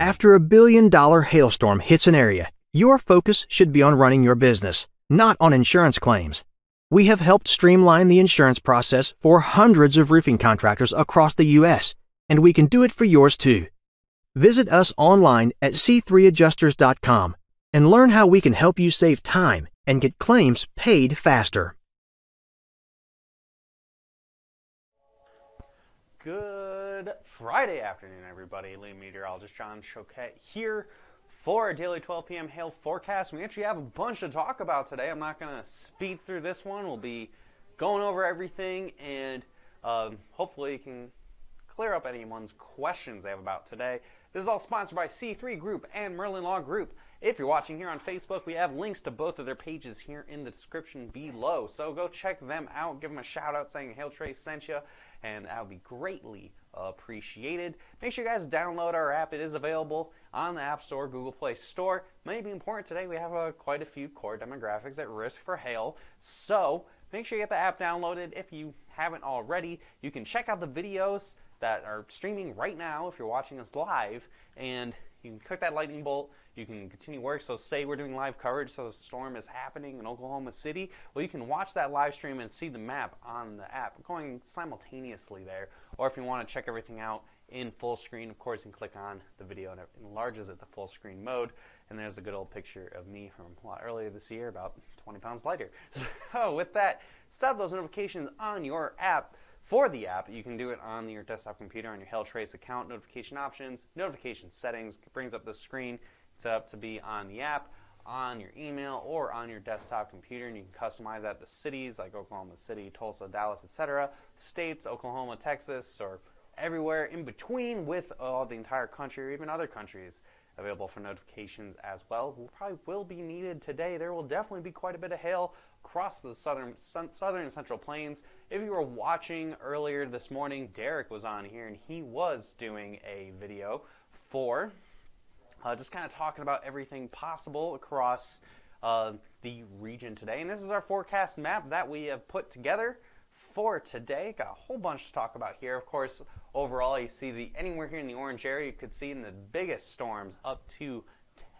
After $1 billion hailstorm hits an area, your focus should be on running your business, not on insurance claims. We have helped streamline the insurance process for hundreds of roofing contractors across the U.S., and we can do it for yours too. Visit us online at c3adjusters.com and learn how we can help you save time and get claims paid faster. Good Friday afternoon, everybody. Lead meteorologist John Choquette here for a daily 12 p.m. hail forecast. We actually have a bunch to talk about today. I'm not going to speed through this one. We'll be going over everything, and hopefully you can clear up anyone's questions they have about today. This is all sponsored by C3 Group and Merlin Law Group. If you're watching here on Facebook, we have links to both of their pages here in the description below. So go check them out. Give them a shout out saying Hail Trace sent you, and that would be greatly appreciated. Make sure you guys download our app. It is available on the App Store, Google Play Store. May be important today. We have quite a few core demographics at risk for hail. So make sure you get the app downloaded. If you haven't already, you can check out the videos that are streaming right now if you're watching us live, and you can click that lightning bolt. You can continue work. So say we're doing live coverage, so the storm is happening in Oklahoma City. Well, you can watch that live stream and see the map on the app going simultaneously there. Or if you want to check everything out in full screen, of course, you can click on the video and it enlarges it to full screen mode. And there's a good old picture of me from a lot earlier this year, about 20 pounds lighter. So with that, set up those notifications on your app. For the app, you can do it on your desktop computer on your Hail Trace account. Notification options, notification settings, brings up the screen. It's set up to be on the app, on your email, or on your desktop computer, and you can customize that to cities like Oklahoma City, Tulsa, Dallas, etc., states, Oklahoma, Texas, or everywhere in between, with the entire country or even other countries available for notifications as well. Probably will be needed today. There will definitely be quite a bit of hail across the southern and central plains. If you were watching earlier this morning, Derek was on here and he was doing a video for just kind of talking about everything possible across the region today. And this is our forecast map that we have put together for today. Got a whole bunch to talk about here. Of course, overall, you see anywhere here in the orange area, you could see in the biggest storms up to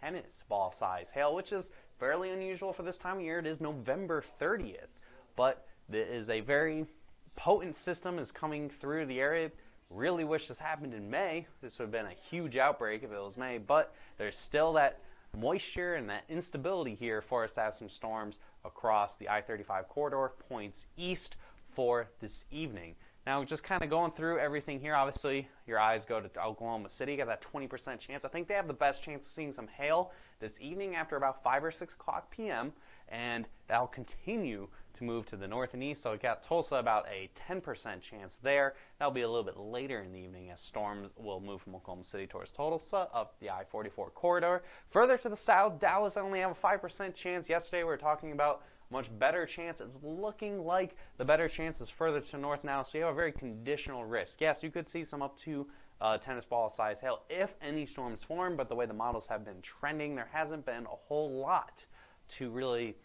tennis ball size hail, which is fairly unusual for this time of year. It is November 30th, but there is a very potent system is coming through the area. Really wish this happened in May. This would have been a huge outbreak if it was May, but there's still that moisture and that instability here for us to have some storms across the I-35 corridor, points east for this evening. Now, just kind of going through everything here, obviously, your eyes go to Oklahoma City. You got that 20% chance. I think they have the best chance of seeing some hail this evening after about 5 or 6 o'clock p.m., and that'll continue to move to the north and east. So we got Tulsa about a 10% chance there. That'll be a little bit later in the evening as storms will move from Oklahoma City towards Tulsa up the I-44 corridor. Further to the south, Dallas only have a 5% chance. Yesterday we were talking about much better chance. It's looking like the better chance is further to north now, so you have a very conditional risk. Yes, you could see some up to tennis ball size hail if any storms form, but the way the models have been trending, there hasn't been a whole lot to really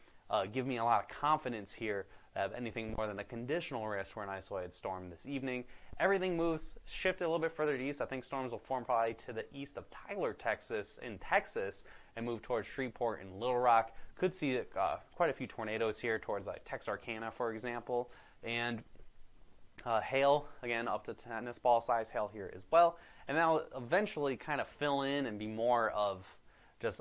give me a lot of confidence here of anything more than a conditional risk for an isolated storm this evening. Everything moves, shifted a little bit further east. I think storms will form probably to the east of Tyler, Texas, and move towards Shreveport and Little Rock. Could see quite a few tornadoes here towards like Texarkana, for example, and hail, again, up to tennis ball size hail here as well. And that'll eventually kind of fill in and be more of just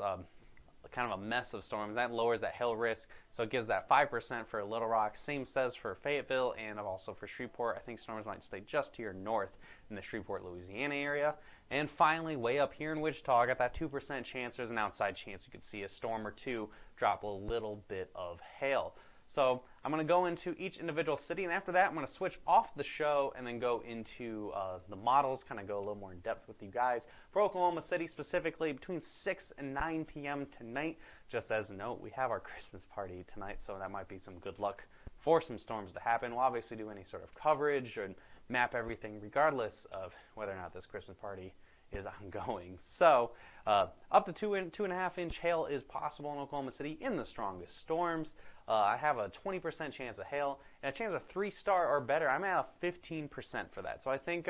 kind of a mess of storms. That lowers that hail risk, so it gives that 5% for Little Rock. Same says for Fayetteville and also for Shreveport. I think storms might stay just to your north in the Shreveport, Louisiana area. And finally, way up here in Wichita, I got that 2% chance. There's an outside chance you could see a storm or two drop a little bit of hail. So I'm going to go into each individual city, and after that I'm going to switch off the show and then go into the models, kind of go a little more in depth with you guys. For Oklahoma City specifically, between 6 and 9 p.m. tonight, just as a note, we have our Christmas party tonight, so that might be some good luck for some storms to happen. We'll obviously do any sort of coverage and map everything regardless of whether or not this Christmas party is ongoing. So up to 2.5 inch hail is possible in Oklahoma City in the strongest storms. I have a 20% chance of hail and a chance of 3-star or better. I'm at a 15% for that. So I think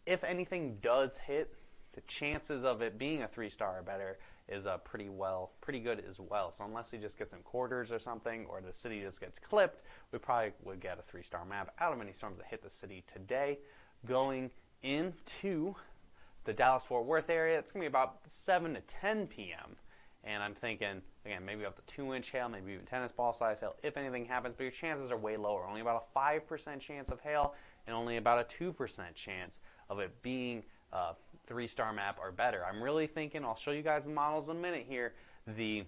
if anything does hit the chances of it being a 3-star or better is pretty good as well. So unless he just gets some quarters or something, or the city just gets clipped, we probably would get a 3-star map out of any storms that hit the city today. Going into the Dallas-Fort Worth area, it's going to be about 7 to 10 p.m. And I'm thinking, again, maybe up to 2-inch hail, maybe even tennis ball size hail, if anything happens, but your chances are way lower. Only about a 5% chance of hail, and only about a 2% chance of it being a 3-star map or better. I'm really thinking, I'll show you guys the models in a minute here, the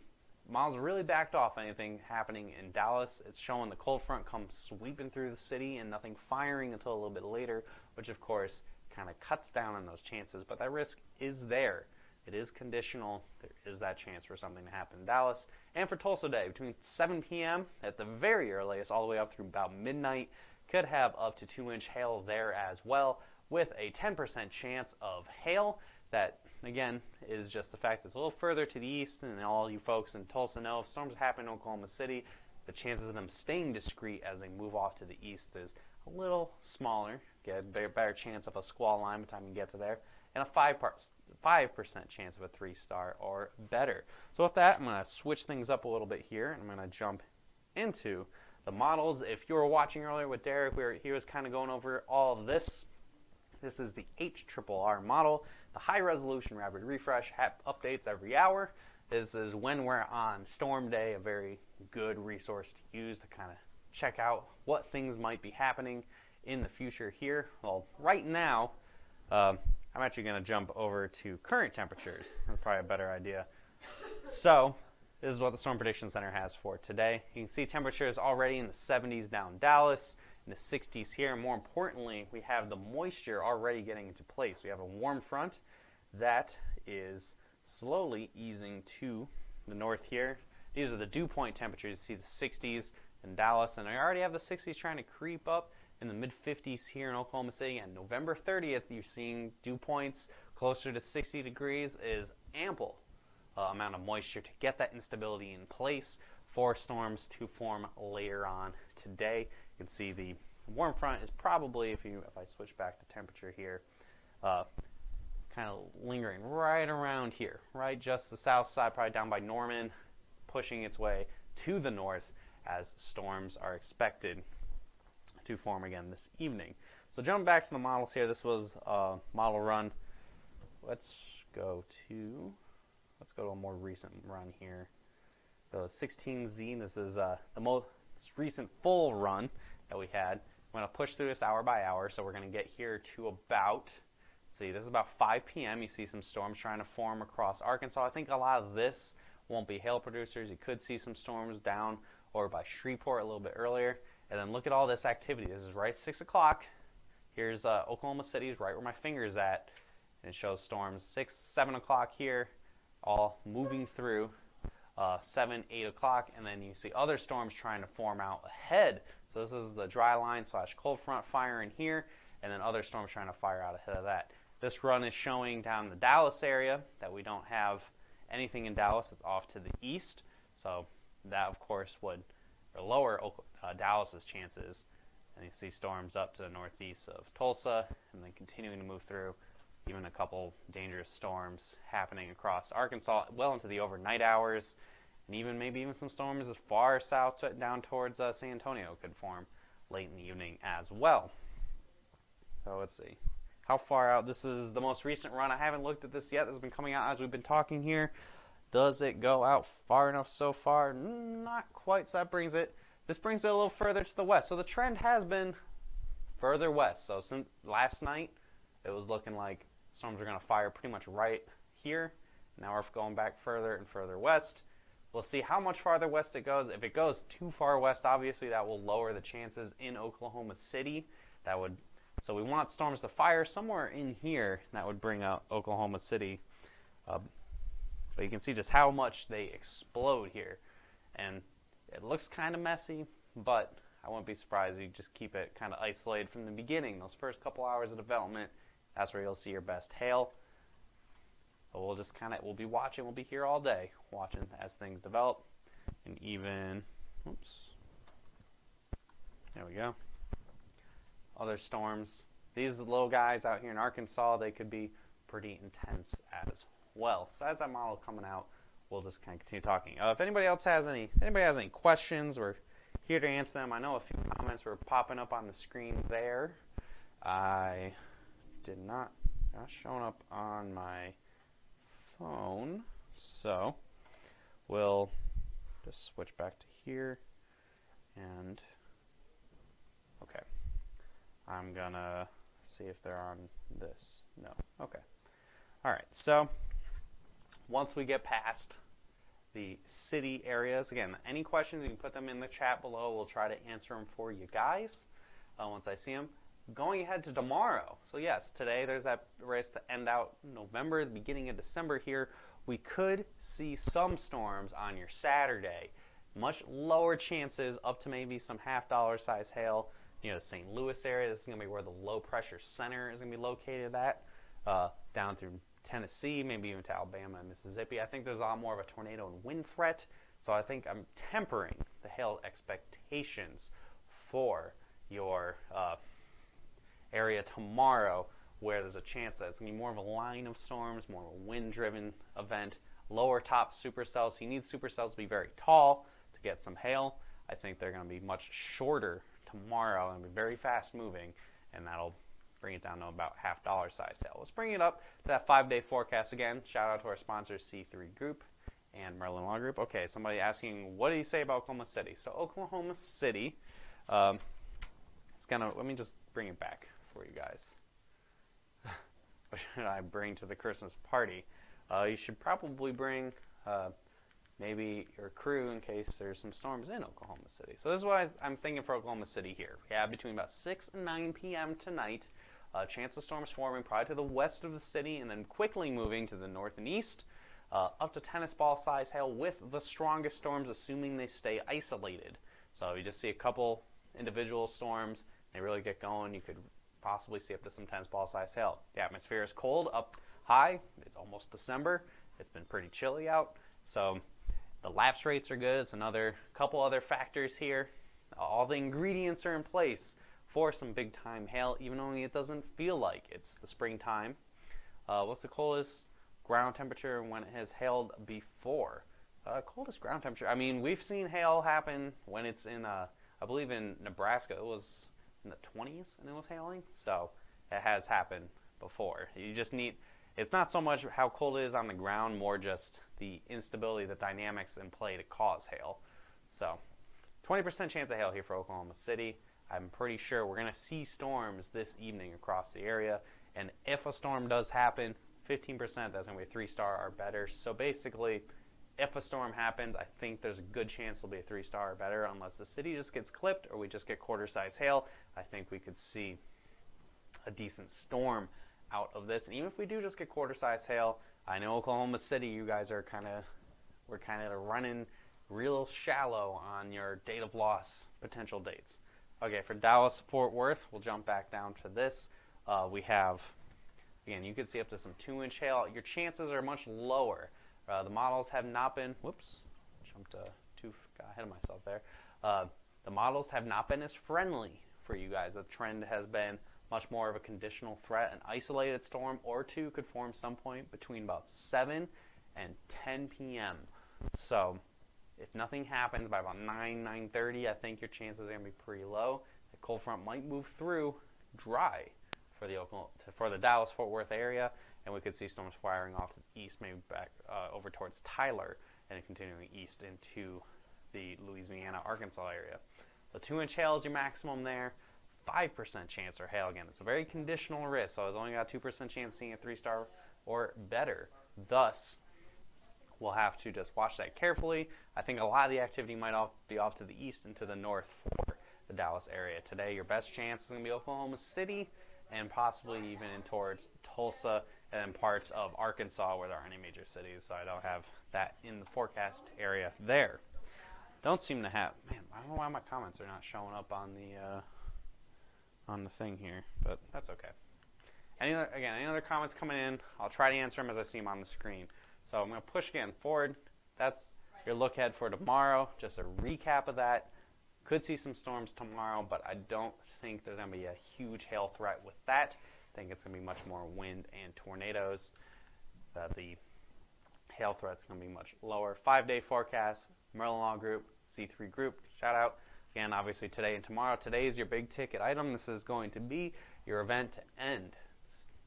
models really backed off anything happening in Dallas. It's showing the cold front come sweeping through the city and nothing firing until a little bit later, which of course kind of cuts down on those chances, but that risk is there. It is conditional. There is that chance for something to happen in Dallas. And for Tulsa Day, between 7 p.m. at the very earliest, all the way up through about midnight, could have up to 2-inch hail there as well, with a 10% chance of hail. That, again, is just the fact that it's a little further to the east, and all you folks in Tulsa know if storms happen in Oklahoma City, the chances of them staying discreet as they move off to the east is a little smaller. Get a better chance of a squall line by the time you get to there, and a 5% chance of a 3-star or better. So with that, I'm going to switch things up a little bit here, and I'm going to jump into the models. If you were watching earlier with Derek, he was kind of going over all of this. This is the HRRR model, the high resolution rapid refresh updates every hour. This is when we're on storm day, a very good resource to use to kind of check out what things might be happening in the future here. Well, right now, I'm actually going to jump over to current temperatures. That's probably a better idea. So this is what the Storm Prediction Center has for today. You can see temperatures already in the 70s down Dallas, in the 60s here. And more importantly, we have the moisture already getting into place. We have a warm front that is slowly easing to the north here. These are the dew point temperatures. You see the 60s in Dallas, and I already have the 60s trying to creep up in the mid-50s here in Oklahoma City. And November 30th, you're seeing dew points closer to 60 degrees is ample amount of moisture to get that instability in place for storms to form later on today. You can see the warm front is probably, if I switch back to temperature here, kind of lingering right around here, right just the south side, probably down by Norman, pushing its way to the north as storms are expected to form again this evening. So jumping back to the models here, this was a model run. Let's go to a more recent run here. The 16Z, this is the most recent full run that we had. I'm going to push through this hour by hour, so we're going to get here to about, let's see, this is about 5 p.m. You see some storms trying to form across Arkansas. I think a lot of this won't be hail producers. You could see some storms down or by Shreveport a little bit earlier. And then look at all this activity. This is right at 6 o'clock. Here's Oklahoma City, is right where my finger's at. And it shows storms 6, 7 o'clock here, all moving through 7, 8 o'clock. And then you see other storms trying to form out ahead. So this is the dry line / cold front firing here, and then other storms trying to fire out ahead of that. This run is showing down in the Dallas area that we don't have anything in Dallas. It's off to the east. So that, of course, would lower Dallas's chances. And you see storms up to the northeast of Tulsa, and then continuing to move through. Even a couple dangerous storms happening across Arkansas well into the overnight hours, and maybe even some storms as far south down towards San Antonio could form late in the evening as well. So let's see how far out. This is the most recent run. I haven't looked at this yet. This has been coming out as we've been talking here. Does it go out far enough so far? Not quite. So this brings it a little further to the west. So the trend has been further west. So since last night, it was looking like storms are going to fire pretty much right here. Now we're going back further and further west. We'll see how much farther west it goes. If it goes too far west, obviously that will lower the chances in Oklahoma City. So we want storms to fire somewhere in here. That would bring out Oklahoma City. But you can see just how much they explode here. And it looks kind of messy, but I wouldn't be surprised if you just keep it kind of isolated from the beginning. Those first couple hours of development, that's where you'll see your best hail. But we'll be watching. We'll be here all day watching as things develop. And even, there we go. Other storms. These little guys out here in Arkansas, they could be pretty intense as well. So as that model coming out, we'll just kind of continue talking. If anybody else has any questions, we're here to answer them. I know a few comments were popping up on the screen there. I did not showing up on my phone, so we'll just switch back to here, and okay, I'm gonna see if they're on this. No. Okay. All right. So once we get past the city areas, again, any questions, you can put them in the chat below. We'll try to answer them for you guys once I see them. Going ahead to tomorrow. So yes, today there's that race to end out November, the beginning of December here. We could see some storms on your Saturday. Much lower chances, up to maybe some $half size hail. You know, the St. Louis area, this is going to be where the low pressure center is going to be located at. Down through Tennessee, maybe even to Alabama and Mississippi. I think there's a lot more of a tornado and wind threat. So I think I'm tempering the hail expectations for your area tomorrow, where there's a chance that it's going to be more of a line of storms, more of a wind-driven event, lower top supercells. So you need supercells to be very tall to get some hail. I think they're going to be much shorter tomorrow and be very fast-moving, and that'll bring it down to about $half size hail. Let's bring it up to that 5-day forecast again. Shout out to our sponsors, C3 Group and Merlin Law Group. Okay, somebody asking, what do you say about Oklahoma City? So Oklahoma City, it's gonna. Let me just bring it back for you guys. What should I bring to the Christmas party? You should probably bring maybe your crew in case there's some storms in Oklahoma City. So this is what I'm thinking for Oklahoma City here. We have between about 6 and 9 p.m. tonight. Chance of storms forming probably to the west of the city and then quickly moving to the north and east. Up to tennis ball size hail with the strongest storms, assuming they stay isolated. So you just see a couple individual storms, they really get going, you could possibly see up to some tennis ball size hail. The atmosphere is cold up high. It's almost December. It's been pretty chilly out. So the lapse rates are good. It's another couple other factors here. All the ingredients are in place for some big time hail, even though it doesn't feel like it's the springtime. What's the coldest ground temperature when it has hailed before? Coldest ground temperature. I mean, we've seen hail happen when it's in, I believe in Nebraska, it was in the 20s and it was hailing. So it has happened before. You just need, it's not so much how cold it is on the ground, more just the instability, the dynamics in play to cause hail. So 20% chance of hail here for Oklahoma City. I'm pretty sure we're going to see storms this evening across the area. And if a storm does happen, 15% that's going to be a 3-star or better. So basically, if a storm happens, I think there's a good chance it'll be a 3-star or better, unless the city just gets clipped or we just get quarter-size hail. I think we could see a decent storm out of this. And even if we do just get quarter-size hail, I know Oklahoma City, you guys are we're kind of running real shallow on your date of loss potential dates. Okay, for Dallas, Fort Worth, we'll jump back down to this. We have, again, you can see up to some 2-inch hail. Your chances are much lower. The models have not been, got ahead of myself there. The models have not been as friendly for you guys. The trend has been much more of a conditional threat. An isolated storm or two could form some point between about 7 and 10 p.m. So if nothing happens by about 9:30, I think your chances are going to be pretty low. The cold front might move through dry for the Dallas-Fort Worth area, and we could see storms firing off to the east, maybe back over towards Tyler, and then continuing east into the Louisiana-Arkansas area. The 2-inch hail is your maximum there. 5% chance for hail again. It's a very conditional risk, so it's only got a 2% chance of seeing a 3-star or better. Thus, we'll have to just watch that carefully. I think a lot of the activity might be off to the east and to the north for the Dallas area. Today, your best chance is going to be Oklahoma City and possibly even in towards Tulsa and parts of Arkansas where there aren't any major cities, so I don't have that in the forecast area there. Don't seem to have, man, I don't know why my comments are not showing up on the thing here, but that's okay. Any other comments coming in, I'll try to answer them as I see them on the screen. So I'm going to push again forward. That's your look ahead for tomorrow. Just a recap of that. Could see some storms tomorrow, but I don't think there's going to be a huge hail threat with that. I think it's going to be much more wind and tornadoes. The hail threat's going to be much lower. 5-day forecast, Merlin Law Group, C3 Group, shout out. Again, obviously today and tomorrow. Today is your big ticket item. This is going to be your event to end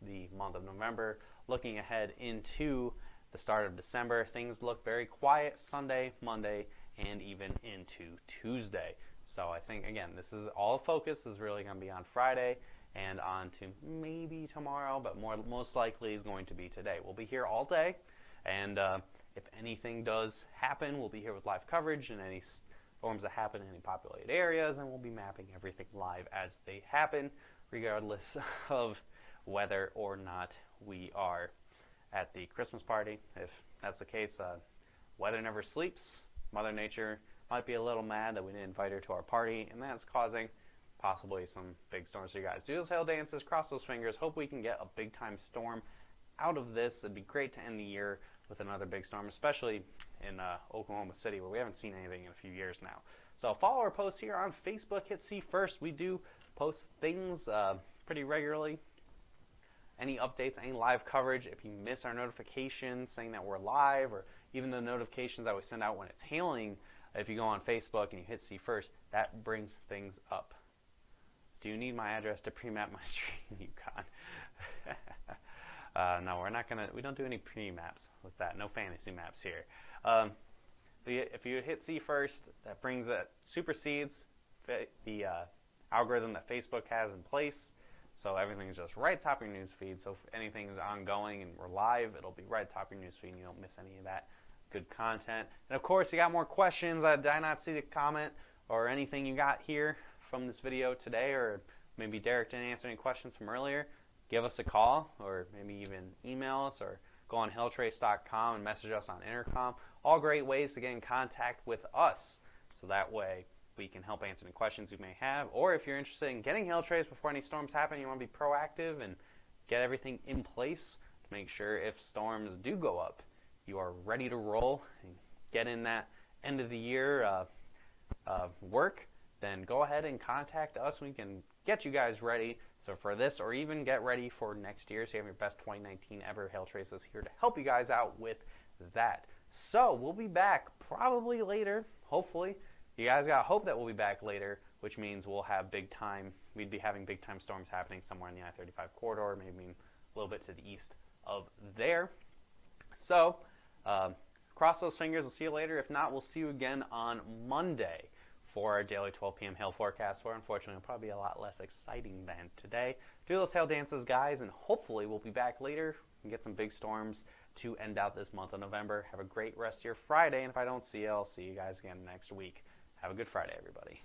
the month of November. Looking ahead into the start of December, things look very quiet Sunday, Monday, and even into Tuesday. So I think, again, this is all focus is really going to be on Friday and on to maybe tomorrow, but most likely is going to be today. We'll be here all day, and if anything does happen, we'll be here with live coverage and any storms that happen in any populated areas, and we'll be mapping everything live as they happen, regardless of whether or not we are at the Christmas party. If that's the case, weather never sleeps. Mother Nature might be a little mad that we didn't invite her to our party, and that's causing possibly some big storms for you guys. Do those hail dances, cross those fingers, hope we can get a big time storm out of this. It'd be great to end the year with another big storm, especially in Oklahoma City, where we haven't seen anything in a few years now. So follow our posts here on Facebook. Hit see first. We do post things pretty regularly. Any updates, any live coverage. If you miss our notifications saying that we're live, or even the notifications that we send out when it's hailing, if you go on Facebook and you hit see first, that brings things up. Do you need my address to pre-map my stream, Yukon? No, we're not gonna. We don't do any pre-maps with that. No fantasy maps here. If you hit see first, that brings that supersedes the algorithm that Facebook has in place. So everything is just right at the top of your news feed. So if anything is ongoing and we're live, it'll be right at the top of your news feed, and you don't miss any of that good content. And of course, you got more questions. Did I not see the comment or anything you got here from this video today, or maybe Derek didn't answer any questions from earlier? Give us a call, or maybe even email us, or go on hailtrace.com and message us on intercom. All great ways to get in contact with us, so that way we can help answer any questions you may have. Or if you're interested in getting hail trace before any storms happen, you want to be proactive and get everything in place to make sure if storms do go up, you are ready to roll and get in that end of the year work, then go ahead and contact us. We can get you guys ready. So for this, or even get ready for next year, so you have your best 2019 ever. Hail Trace is here to help you guys out with that. So we'll be back probably later, hopefully. You guys got hope that we'll be back later, which means we'll have big time. We'd be having big time storms happening somewhere in the I-35 corridor, maybe a little bit to the east of there. So cross those fingers. We'll see you later. If not, we'll see you again on Monday for our daily 12 p.m. hail forecast, where unfortunately will probably be a lot less exciting than today. Do those hail dances, guys, and hopefully we'll be back later and get some big storms to end out this month of November. Have a great rest of your Friday, and if I don't see you, I'll see you guys again next week. Have a good Friday, everybody.